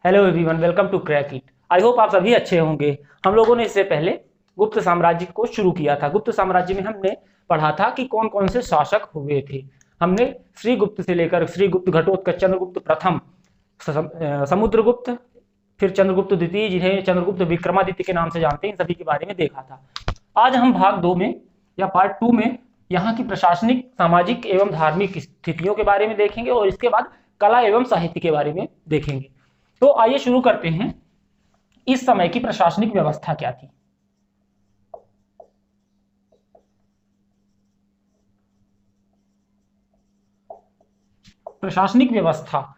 Hello everyone, welcome to crack it. I hope आप सभी अच्छे होंगे। हम लोगों ने इससे पहले गुप्त साम्राज्य को शुरू किया था। गुप्त साम्राज्य में हमने पढ़ा था कि कौन कौन से शासक हुए थे। हमने श्रीगुप्त से लेकर श्रीगुप्त, घटोत्कच, चंद्रगुप्त प्रथम, समुद्रगुप्त, फिर चंद्रगुप्त द्वितीय, जिन्हें चंद्रगुप्त विक्रमादित्य के नाम से जानते हैं, इन सभी के बारे में देखा था। आज हम भाग 2 में या पार्ट 2 में यहाँ की प्रशासनिक, सामाजिक एवं धार्मिक स्थितियों के बारे में देखेंगे और इसके बाद कला एवं साहित्य के बारे में देखेंगे। तो आइए शुरू करते हैं। इस समय की प्रशासनिक व्यवस्था क्या थी? प्रशासनिक व्यवस्था,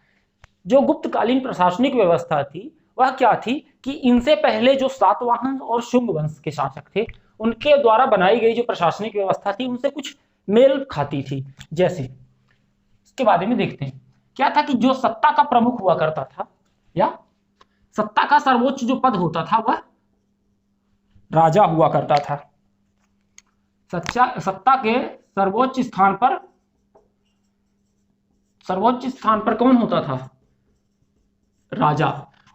जो गुप्तकालीन प्रशासनिक व्यवस्था थी वह क्या थी कि इनसे पहले जो सातवाहन और शुंग वंश के शासक थे उनके द्वारा बनाई गई जो प्रशासनिक व्यवस्था थी उनसे कुछ मेल खाती थी। जैसे इसके बारे में देखते हैं। क्या था कि जो सत्ता का प्रमुख हुआ करता था या सत्ता का सर्वोच्च जो पद होता था वह राजा हुआ करता था। सत्ता के सर्वोच्च स्थान पर कौन होता था? राजा।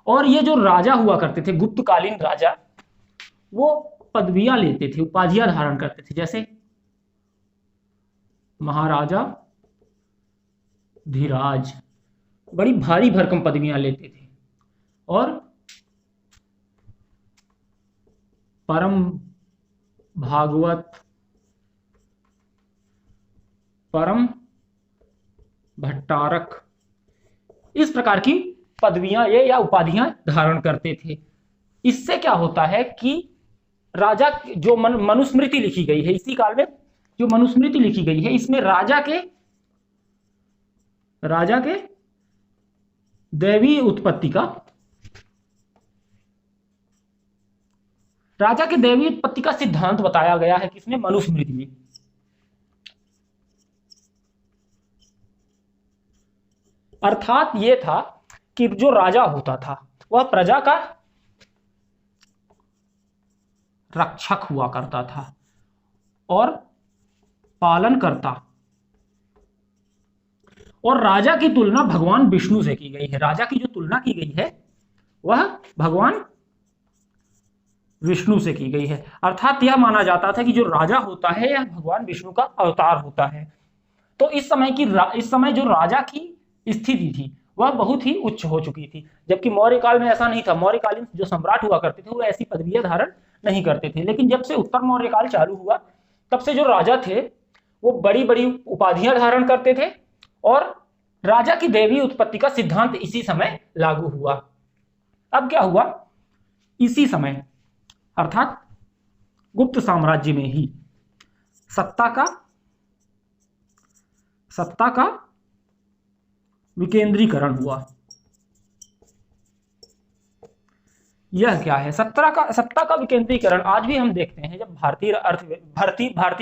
और ये जो राजा हुआ करते थे, गुप्तकालीन राजा, वो पदवियां लेते थे, उपाधियां धारण करते थे। जैसे महाराजा धीराज, बड़ी भारी भरकम पदवियां लेते थे। और परम भागवत, परम भट्टारक, इस प्रकार की पदवियां ये या उपाधियां धारण करते थे। इससे क्या होता है कि राजा जो मनुस्मृति लिखी गई है इसी काल में, जो मनुस्मृति लिखी गई है इसमें राजा के दैवीय उत्पत्ति का सिद्धांत बताया गया है। किसमें? मनुस्मृति में। अर्थात ये था कि जो राजा होता था वह प्रजा का रक्षक हुआ करता था और पालन करता। और राजा की तुलना भगवान विष्णु से की गई है। राजा की जो तुलना की गई है वह भगवान विष्णु से की गई है। अर्थात यह माना जाता था कि जो राजा होता है यह भगवान विष्णु का अवतार होता है। तो इस समय जो राजा की स्थिति थी वह बहुत ही उच्च हो चुकी थी, जबकि मौर्य काल में ऐसा नहीं था। मौर्यकालीन जो सम्राट हुआ करते थे वो ऐसी पदवियां धारण नहीं करते थे। लेकिन जब से उत्तर मौर्य काल चालू हुआ तब से जो राजा थे वो बड़ी बड़ी उपाधियां धारण करते थे और राजा की दैवीय उत्पत्ति का सिद्धांत इसी समय लागू हुआ। अब क्या हुआ? इसी समय अर्थात गुप्त साम्राज्य में ही सत्ता का विकेंद्रीकरण हुआ। यह क्या है? सत्ता का विकेंद्रीकरण आज भी हम देखते हैं। जब भारतीय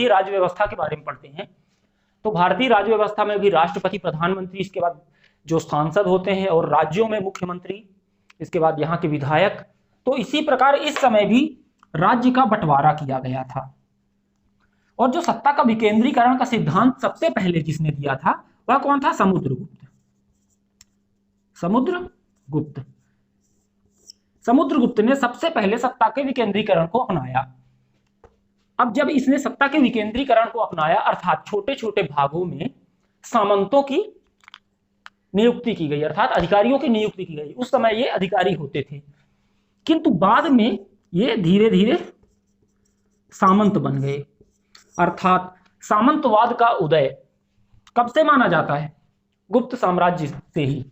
राज्य व्यवस्था के बारे में पढ़ते हैं तो भारतीय राज्य व्यवस्था में भी राष्ट्रपति, प्रधानमंत्री, इसके बाद जो सांसद होते हैं और राज्यों में मुख्यमंत्री, इसके बाद यहाँ के विधायक। तो इसी प्रकार इस समय भी राज्य का बंटवारा किया गया था। और जो सत्ता का विकेंद्रीकरण का सिद्धांत सबसे पहले जिसने दिया था वह कौन था? समुद्रगुप्त ने सबसे पहले सत्ता के विकेंद्रीकरण को अपनाया। अब जब इसने सत्ता के विकेंद्रीकरण को अपनाया अर्थात छोटे छोटे भागों में सामंतों की नियुक्ति की गई, अर्थात अधिकारियों की नियुक्ति की गई। उस समय ये अधिकारी होते थे, किंतु बाद में ये धीरे धीरे सामंत बन गए। अर्थात सामंतवाद का उदय कब से माना जाता है? गुप्त साम्राज्य से ही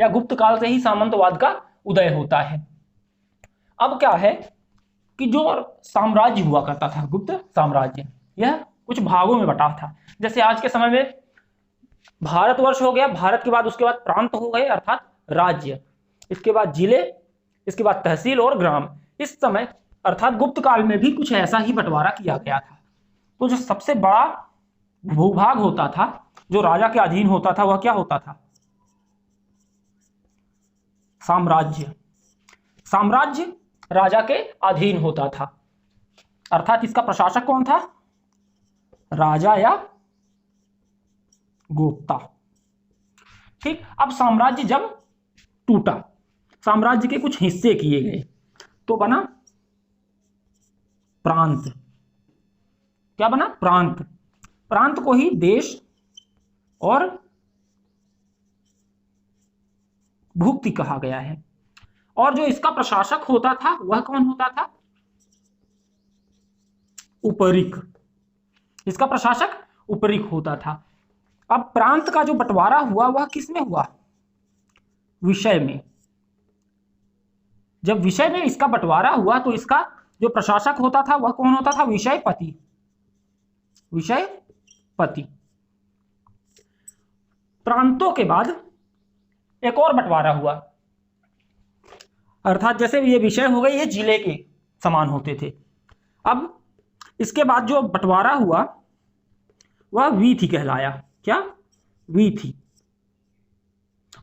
या गुप्त काल से ही सामंतवाद का उदय होता है। अब क्या है कि जो साम्राज्य हुआ करता था, गुप्त साम्राज्य, यह कुछ भागों में बटा था। जैसे आज के समय में भारतवर्ष हो गया, भारत के बाद उसके बाद प्रांत हो गए अर्थात राज्य, इसके बाद जिले, इसके बाद तहसील और ग्राम। इस समय अर्थात गुप्त काल में भी कुछ ऐसा ही बंटवारा किया गया था। तो जो सबसे बड़ा भूभाग होता था जो राजा के अधीन होता था वह क्या होता था? साम्राज्य राजा के अधीन होता था। अर्थात इसका प्रशासक कौन था? राजा या गोप्ता। ठीक। अब साम्राज्य जब टूटा, साम्राज्य के कुछ हिस्से किए गए तो बना प्रांत। क्या बना? प्रांत। प्रांत को ही देश और भुक्ति कहा गया है। और जो इसका प्रशासक होता था वह कौन होता था? उपरिक। इसका प्रशासक उपरिक होता था। अब प्रांत का जो बंटवारा हुआ वह किस में हुआ? विषय में। जब विषय में इसका बंटवारा हुआ तो इसका जो प्रशासक होता था वह कौन होता था? विषयपति। विषयपति। प्रांतों के बाद एक और बंटवारा हुआ, अर्थात जैसे ये विषय हो गए, ये जिले के समान होते थे। अब इसके बाद जो बंटवारा हुआ वह वीथी कहलाया। क्या? वीथी।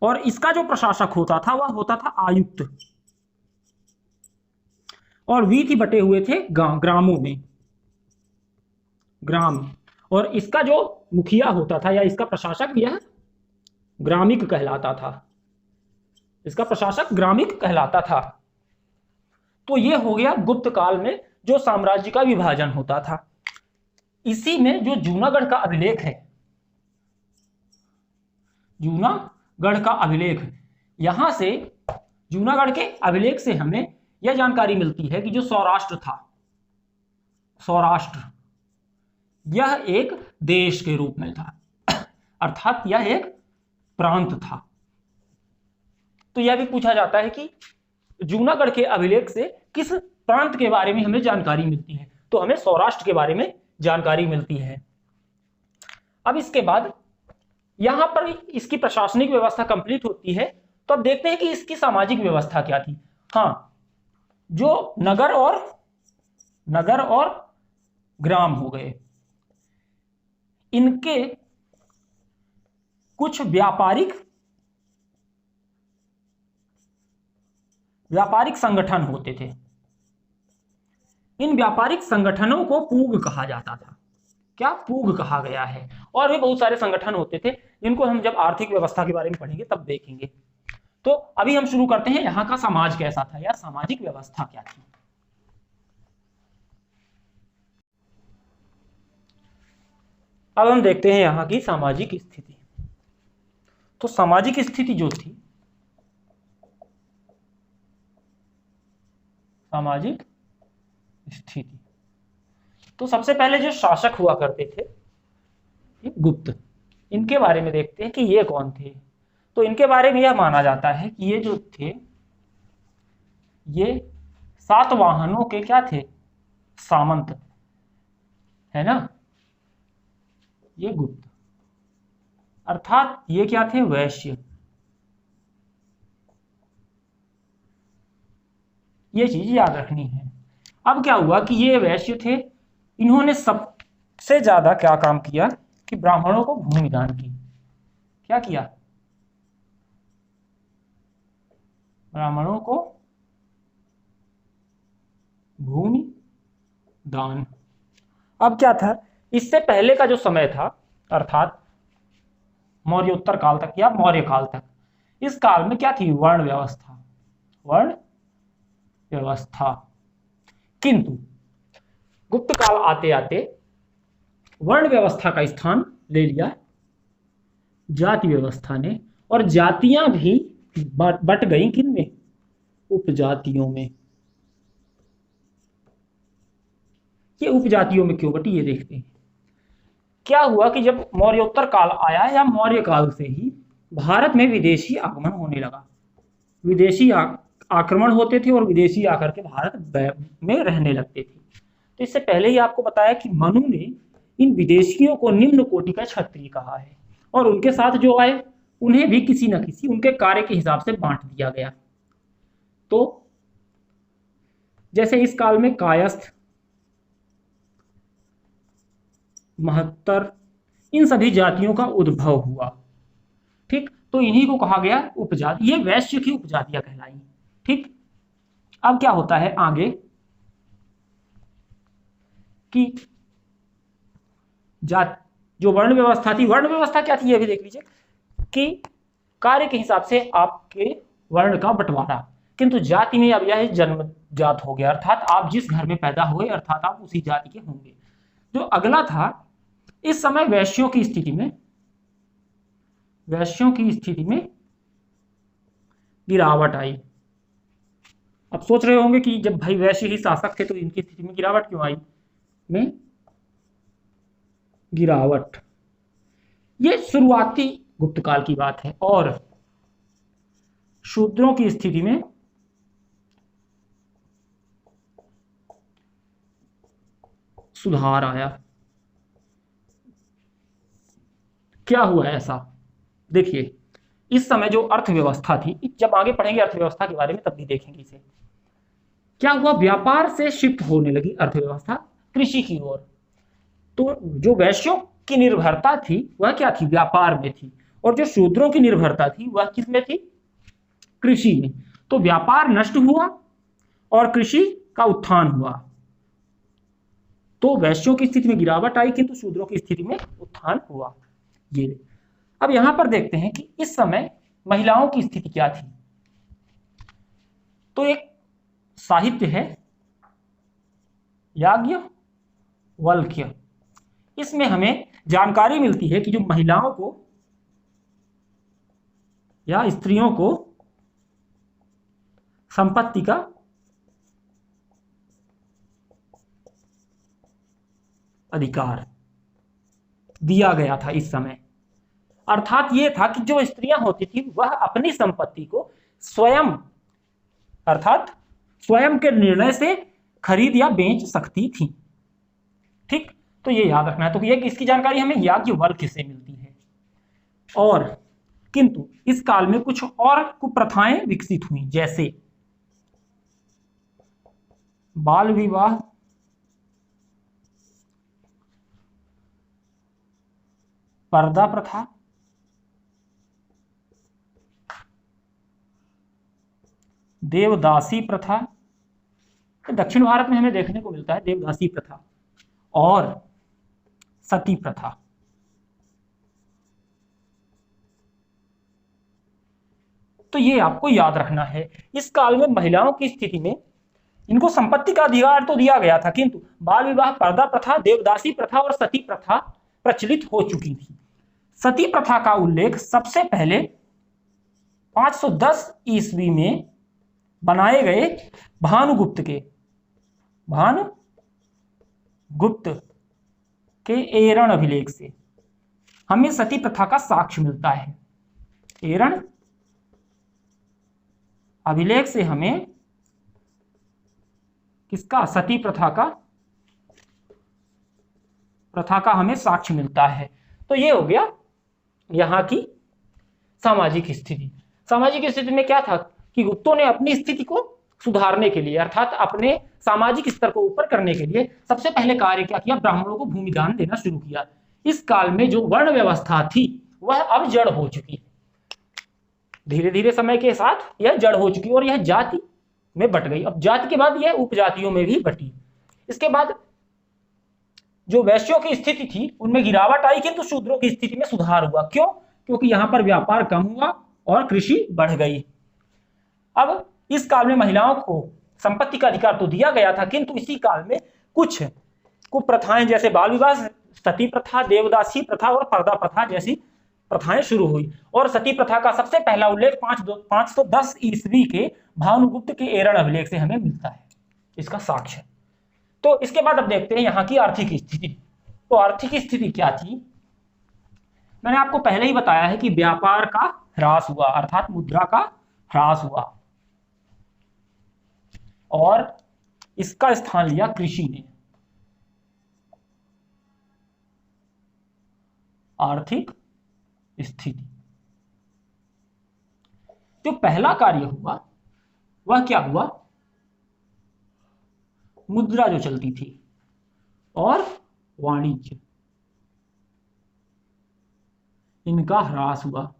और इसका जो प्रशासक होता था वह होता था आयुक्त। और वीथी बटे हुए थे ग्रामों में, ग्राम। और इसका जो मुखिया होता था या इसका प्रशासक यह ग्रामिक कहलाता था। इसका प्रशासक ग्रामिक कहलाता था। तो यह हो गया गुप्त काल में जो साम्राज्य का विभाजन होता था। इसी में जो जूनागढ़ का अभिलेख है, जूनागढ़ का अभिलेख, यहां से जूनागढ़ के अभिलेख से हमें यह जानकारी मिलती है कि जो सौराष्ट्र था, सौराष्ट्र यह एक देश के रूप में था, अर्थात यह एक प्रांत था। तो यह भी पूछा जाता है कि जूनागढ़ के अभिलेख से किस प्रांत के बारे में हमें जानकारी मिलती है, तो हमें सौराष्ट्र के बारे में जानकारी मिलती है। अब इसके बाद यहां पर इसकी प्रशासनिक व्यवस्था कंप्लीट होती है। तो अब देखते हैं कि इसकी सामाजिक व्यवस्था क्या थी। हाँ, जो नगर और ग्राम हो गए, इनके कुछ व्यापारिक संगठन होते थे। इन व्यापारिक संगठनों को पूग कहा जाता था। क्या? पूग कहा गया है। और भी बहुत सारे संगठन होते थे जिनको हम जब आर्थिक व्यवस्था के बारे में पढ़ेंगे तब देखेंगे। तो अभी हम शुरू करते हैं यहां का समाज कैसा था या सामाजिक व्यवस्था क्या थी। अब हम देखते हैं यहां की सामाजिक स्थिति। तो सामाजिक स्थिति जो थी, सामाजिक स्थिति, तो सबसे पहले जो शासक हुआ करते थे गुप्त, इनके बारे में देखते हैं कि ये कौन थे। तो इनके बारे में यह माना जाता है कि ये जो थे ये सातवाहनों के क्या थे? सामंत, है ना। ये गुप्त, अर्थात ये क्या थे? वैश्य। ये चीज याद रखनी है। अब क्या हुआ कि ये वैश्य थे, इन्होंने सबसे ज्यादा क्या काम किया कि ब्राह्मणों को भूमि दान की। क्या किया? ब्राह्मणों को भूमि दान। अब क्या था, इससे पहले का जो समय था, अर्थात मौर्योत्तर काल तक या मौर्य काल तक, इस काल में क्या थी? वर्ण व्यवस्था, वर्ण व्यवस्था। किंतु गुप्त काल आते आते वर्ण व्यवस्था का स्थान ले लिया जाति व्यवस्था ने, और जातियां भी बट गई किन में? उपजातियों में। ये उपजातियों में क्यों बटी, ये देखते हैं। क्या हुआ कि जब मौर्योत्तर काल आया या मौर्य काल से ही भारत में विदेशी आगमन होने लगा। विदेशी आक्रमण होते थे और विदेशी आकर के भारत में रहने लगते थे। तो इससे पहले ही आपको बताया कि मनु ने इन विदेशियों को निम्न कोटि का क्षत्रिय कहा है, और उनके साथ जो आए उन्हें भी किसी न किसी उनके कार्य के हिसाब से बांट दिया गया। तो जैसे इस काल में कायस्थ, महत्तर, इन सभी जातियों का उद्भव हुआ। ठीक, तो इन्हीं को कहा गया उपजाति। ये वैश्य की उपजातियां कहलाई। ठीक, अब क्या होता है आगे कि जो वर्ण व्यवस्था थी, वर्ण व्यवस्था क्या थी ये भी देख लीजिए कि कार्य के हिसाब से आपके वर्ण का बंटवारा। किंतु जाति में अब यह जन्मजात हो गया, अर्थात आप जिस घर में पैदा हुए अर्थात आप उसी जाति के होंगे। जो अगला था, इस समय वैश्यों की स्थिति में गिरावट आई। अब सोच रहे होंगे कि जब भाई वैश्य ही शासक थे तो इनकी स्थिति में गिरावट क्यों आई? में गिरावट, ये शुरुआती गुप्त काल की बात है। और शूद्रों की स्थिति में सुधार आया। क्या हुआ ऐसा? देखिए, इस समय जो अर्थव्यवस्था थी, जब आगे पढ़ेंगे अर्थव्यवस्था के बारे में तब भी देखेंगे इसे, क्या हुआ, व्यापार से शिफ्ट होने लगी अर्थव्यवस्था कृषि की ओर। तो जो वैश्यों की निर्भरता थी वह क्या थी? व्यापार में थी। और जो शूद्रों की निर्भरता थी वह किस में थी? कृषि में। तो व्यापार नष्ट हुआ और कृषि का उत्थान हुआ। तो वैश्यों की स्थिति में गिरावट आई किंतु शूद्रों की स्थिति में उत्थान हुआ। ये अब यहां पर देखते हैं कि इस समय महिलाओं की स्थिति क्या थी। तो एक साहित्य है याज्ञवल्क्य, इसमें हमें जानकारी मिलती है कि जो महिलाओं को या स्त्रियों को संपत्ति का अधिकार दिया गया था इस समय। अर्थात ये था कि जो स्त्रियां होती थी वह अपनी संपत्ति को स्वयं अर्थात स्वयं के निर्णय से खरीद या बेच सकती थी। ठीक, तो ये याद रखना है। तो ये इसकी जानकारी हमें याज्ञवल्क्य से मिलती है। और किंतु इस काल में कुछ और कुप्रथाएं विकसित हुई, जैसे बाल विवाह, पर्दा प्रथा, देवदासी प्रथा। तो दक्षिण भारत में हमें देखने को मिलता है देवदासी प्रथा और सती प्रथा। तो ये आपको याद रखना है। इस काल में महिलाओं की स्थिति में इनको संपत्ति का अधिकार तो दिया गया था किंतु बाल विवाह, पर्दा प्रथा, देवदासी प्रथा और सती प्रथा प्रचलित हो चुकी थी। सती प्रथा का उल्लेख सबसे पहले 510 ईस्वी में बनाए गए भानुगुप्त के एरण अभिलेख से हमें सती प्रथा का साक्ष्य मिलता है। एरण अभिलेख से हमें किसका? सती प्रथा का हमें साक्ष्य मिलता है। तो ये हो गया यहां की सामाजिक स्थिति। सामाजिक स्थिति में क्या था कि गुप्तों ने अपनी स्थिति को सुधारने के लिए अर्थात अपने सामाजिक स्तर को ऊपर करने के लिए सबसे पहले कार्य क्या किया? ब्राह्मणों को भूमिदान देना शुरू किया। इस काल में जो वर्ण व्यवस्था थी वह अब जड़ हो चुकी, धीरे धीरे समय के साथ यह जड़ हो चुकी और यह जाति में बट गई। अब जाति के बाद यह उपजातियों में भी बटी। इसके बाद जो वैश्यों की स्थिति थी उनमें गिरावट आई किंतु शूद्रों की स्थिति में सुधार हुआ। क्यों? क्योंकि यहां पर व्यापार कम हुआ और कृषि बढ़ गई। अब इस काल में महिलाओं को संपत्ति का अधिकार तो दिया गया था किंतु इसी काल में कुछ कुप्रथाएं जैसे बाल विवाह, सती प्रथा, देवदासी प्रथा और पर्दा प्रथा जैसी प्रथाएं शुरू हुई। और सती प्रथा का सबसे पहला उल्लेख 510 ईस्वी के भानुगुप्त के एरण अभिलेख से हमें मिलता है, इसका साक्ष्य। तो इसके बाद अब देखते हैं यहां की आर्थिक स्थिति। तो आर्थिक स्थिति क्या थी? मैंने आपको पहले ही बताया है कि व्यापार का ह्रास हुआ अर्थात मुद्रा का ह्रास हुआ और इसका स्थान लिया कृषि ने। आर्थिक स्थिति, जो पहला कार्य हुआ वह क्या हुआ? मुद्रा जो चलती थी और वाणिज्य, इनका ह्रास हुआ।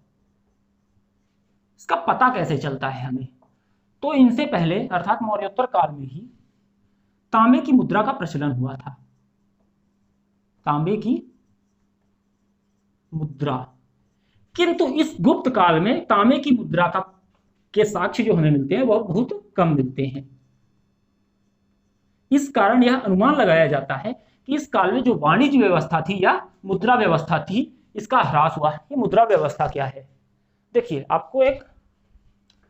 इसका पता कैसे चलता है हमें? तो इनसे पहले अर्थात मौर्योत्तर काल में ही तांबे की मुद्रा का प्रचलन हुआ था। तांबे की मुद्रा, किंतु इस गुप्त काल में तांबे की मुद्रा का के साक्ष्य जो हमें मिलते हैं वह बहुत कम मिलते हैं। इस कारण यह अनुमान लगाया जाता है कि इस काल में जो वाणिज्य व्यवस्था थी या मुद्रा व्यवस्था थी, इसका ह्रास हुआ। ये मुद्रा व्यवस्था क्या है? देखिए, आपको एक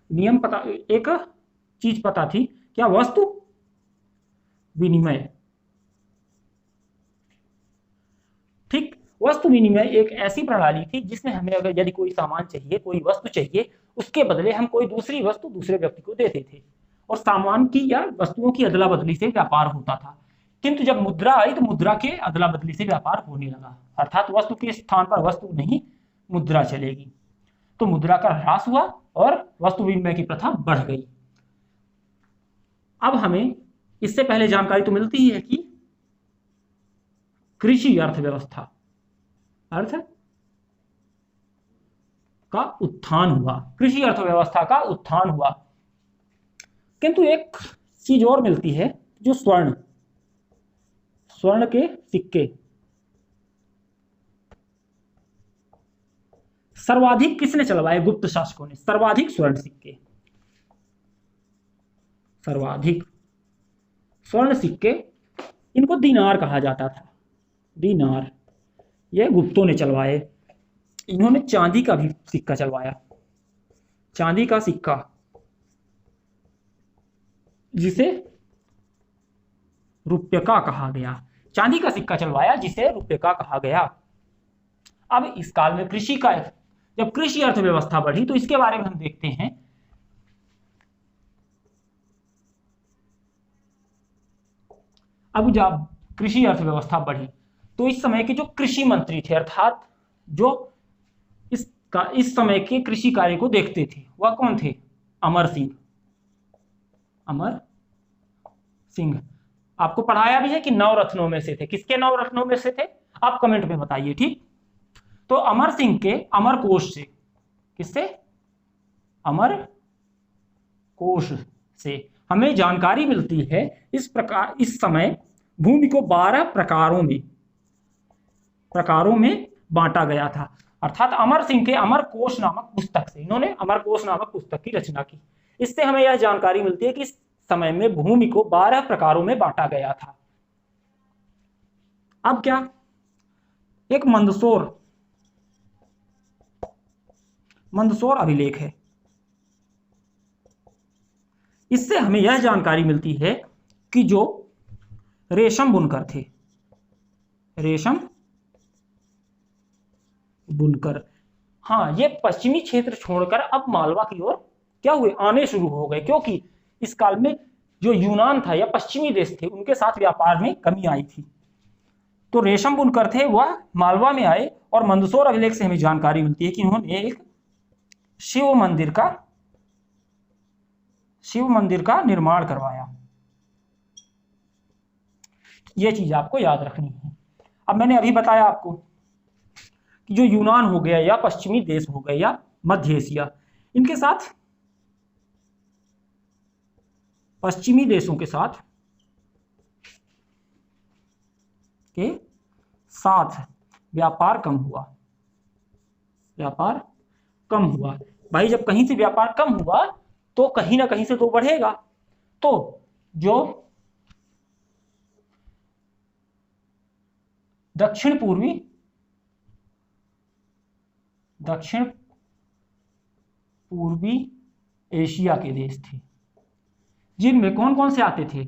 नियम पता, एक चीज पता थी क्या? वस्तु विनिमय। ठीक, वस्तु विनिमय एक ऐसी प्रणाली थी जिसमें हमें अगर यदि कोई सामान चाहिए, कोई वस्तु चाहिए, उसके बदले हम कोई दूसरी वस्तु दूसरे व्यक्ति को देते थे और सामान की या वस्तुओं की अदला बदली से व्यापार होता था। किंतु जब मुद्रा आई तो मुद्रा के अदला बदली से व्यापार होने लगा, अर्थात वस्तु के स्थान पर वस्तु नहीं, मुद्रा चलेगी। तो मुद्रा का ह्रास हुआ और वस्तु विनिमय की प्रथा बढ़ गई। अब हमें इससे पहले जानकारी तो मिलती ही है कि कृषि अर्थव्यवस्था, अर्थ का उत्थान हुआ, कृषि अर्थव्यवस्था का उत्थान हुआ। किंतु एक चीज और मिलती है, जो स्वर्ण के सिक्के सर्वाधिक किसने चलवाए? गुप्त शासकों ने सर्वाधिक स्वर्ण सिक्के, सर्वाधिक स्वर्ण सिक्के, इनको दीनार कहा जाता था। दीनार ये गुप्तों ने चलवाए। इन्होंने चांदी का भी सिक्का चलवाया, चांदी का सिक्का जिसे रुपया कहा गया, चांदी का सिक्का चलवाया जिसे रुपया कहा गया। अब इस काल में कृषि का, जब कृषि अर्थव्यवस्था बढ़ी तो इसके बारे में हम देखते हैं। अब जब कृषि अर्थव्यवस्था बढ़ी तो इस समय के जो कृषि मंत्री थे, अर्थात जो इस समय के कृषि कार्य को देखते थे, वह कौन थे? अमर सिंह। अमर सिंह आपको पढ़ाया भी है कि 9 रत्नों में से थे। किसके 9 रत्नों में से थे? आप कमेंट में बताइए। ठीक, तो अमर सिंह के अमर कोश से, किससे? अमर कोश से हमें जानकारी मिलती है। इस प्रकार इस समय भूमि को 12 प्रकारों में बांटा गया था, अर्थात अमर सिंह के अमर कोश नामक पुस्तक से, इन्होंने अमर कोश नामक पुस्तक की रचना की। इससे हमें यह जानकारी मिलती है कि इस समय में भूमि को 12 प्रकारों में बांटा गया था। अब क्या? एक मंदसौर अभिलेख है। इससे हमें यह जानकारी मिलती है कि जो रेशम बुनकर थे, रेशम बुनकर, हाँ, ये पश्चिमी क्षेत्र छोड़कर अब मालवा की ओर क्या हुए? आने शुरू हो गए, क्योंकि इस काल में जो यूनान था या पश्चिमी देश थे, उनके साथ व्यापार में कमी आई थी। तो रेशम बुनकर थे, वह मालवा में आए और मंदसौर अभिलेख से हमें जानकारी मिलती है कि उन्होंने एक शिव मंदिर का निर्माण करवाया। यह चीज आपको याद रखनी है। अब मैंने अभी बताया आपको कि जो यूनान हो गया या पश्चिमी देश हो गए या मध्य एशिया, इनके साथ, पश्चिमी देशों के साथ व्यापार कम हुआ, व्यापार कम हुआ। भाई, जब कहीं से व्यापार कम हुआ तो कहीं ना कहीं से तो बढ़ेगा। तो जो दक्षिण पूर्वी एशिया के देश थे, जिनमें कौन कौन से आते थे?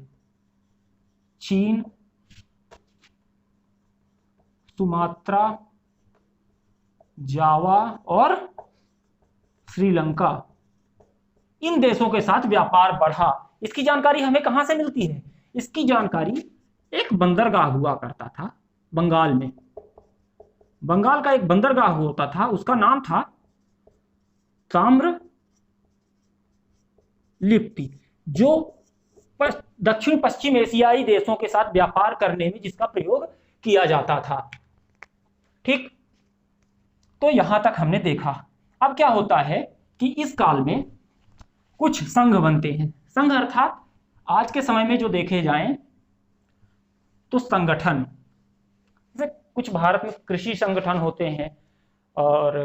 चीन, सुमात्रा, जावा और श्रीलंका, इन देशों के साथ व्यापार बढ़ा। इसकी जानकारी हमें कहां से मिलती है? इसकी जानकारी एक बंदरगाह हुआ करता था बंगाल में। बंगाल का एक बंदरगाह होता था, उसका नाम था ताम्र लिप्ति, जो दक्षिण पश्चिम एशियाई देशों के साथ व्यापार करने में जिसका प्रयोग किया जाता था। ठीक, तो यहां तक हमने देखा। अब क्या होता है कि इस काल में कुछ संघ बनते हैं। संघ अर्थात आज के समय में जो देखे जाएं तो संगठन, जैसे कुछ भारत में कृषि संगठन होते हैं, और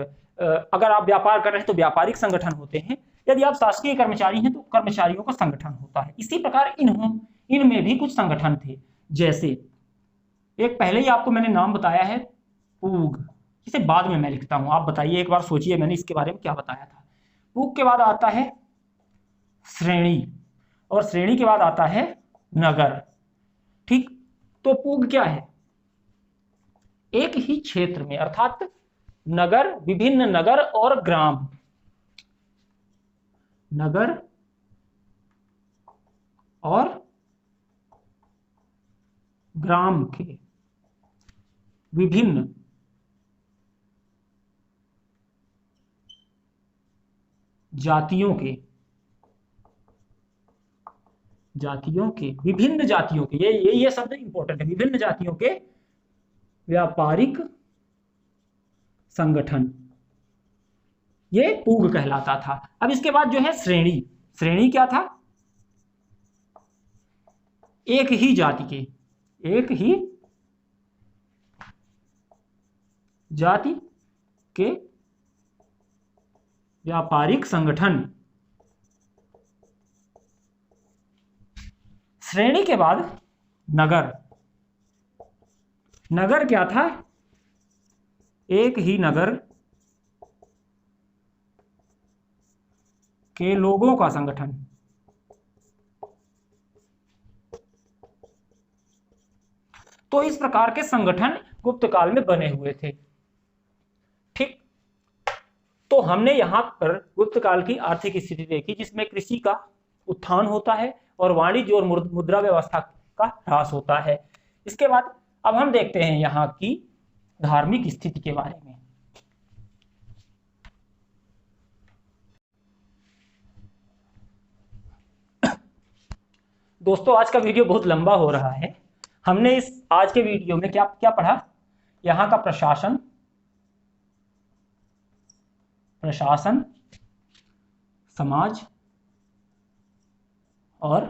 अगर आप व्यापार कर रहे हैं तो व्यापारिक संगठन होते हैं। यदि आप शासकीय कर्मचारी हैं तो कर्मचारियों का संगठन होता है। इसी प्रकार इनमें भी कुछ संगठन थे, जैसे एक पहले ही आपको मैंने नाम बताया है पूग, इसे बाद में मैं लिखता हूं, आप बताइए, एक बार सोचिए मैंने इसके बारे में क्या बताया था। पूग के बाद आता है श्रेणी, और श्रेणी के बाद आता है नगर। ठीक, तो पूग क्या है? एक ही क्षेत्र में, अर्थात नगर, विभिन्न नगर और ग्राम, नगर और ग्राम के विभिन्न जातियों के विभिन्न जातियों के, ये शब्द इंपॉर्टेंट है, विभिन्न जातियों के व्यापारिक संगठन, ये पूग कहलाता था। अब इसके बाद जो है श्रेणी, श्रेणी क्या था? एक ही जाति के, एक ही जाति के व्यापारिक संगठन। श्रेणी के बाद नगर, नगर क्या था? एक ही नगर के लोगों का संगठन। तो इस प्रकार के संगठन गुप्त काल में बने हुए थे। ठीक, तो हमने यहां पर गुप्त काल की आर्थिक स्थिति देखी, जिसमें कृषि का उत्थान होता है और वाणिज्य और मुद्रा व्यवस्था का ह्रास होता है। इसके बाद अब हम देखते हैं यहाँ की धार्मिक स्थिति के बारे में। दोस्तों, आज का वीडियो बहुत लंबा हो रहा है। हमने इस आज के वीडियो में क्या क्या पढ़ा? यहाँ का प्रशासन, समाज और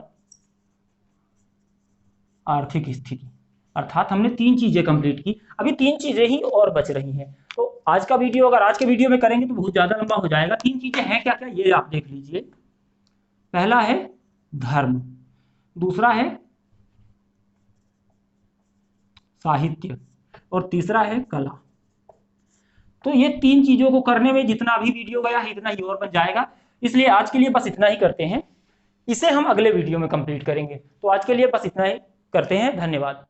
आर्थिक स्थिति, अर्थात हमने 3 चीजें कंप्लीट की। अभी 3 चीजें ही और बच रही हैं। तो आज का वीडियो अगर आज के वीडियो में करेंगे तो बहुत ज्यादा लंबा हो जाएगा। 3 चीजें हैं क्या क्या, ये आप देख लीजिए। पहला है धर्म, दूसरा है साहित्य और तीसरा है कला। तो ये 3 चीजों को करने में जितना भी वीडियो गया है इतना ही और बच जाएगा, इसलिए आज के लिए बस इतना ही करते हैं। इसे हम अगले वीडियो में कंप्लीट करेंगे। तो आज के लिए बस इतना ही करते हैं। धन्यवाद।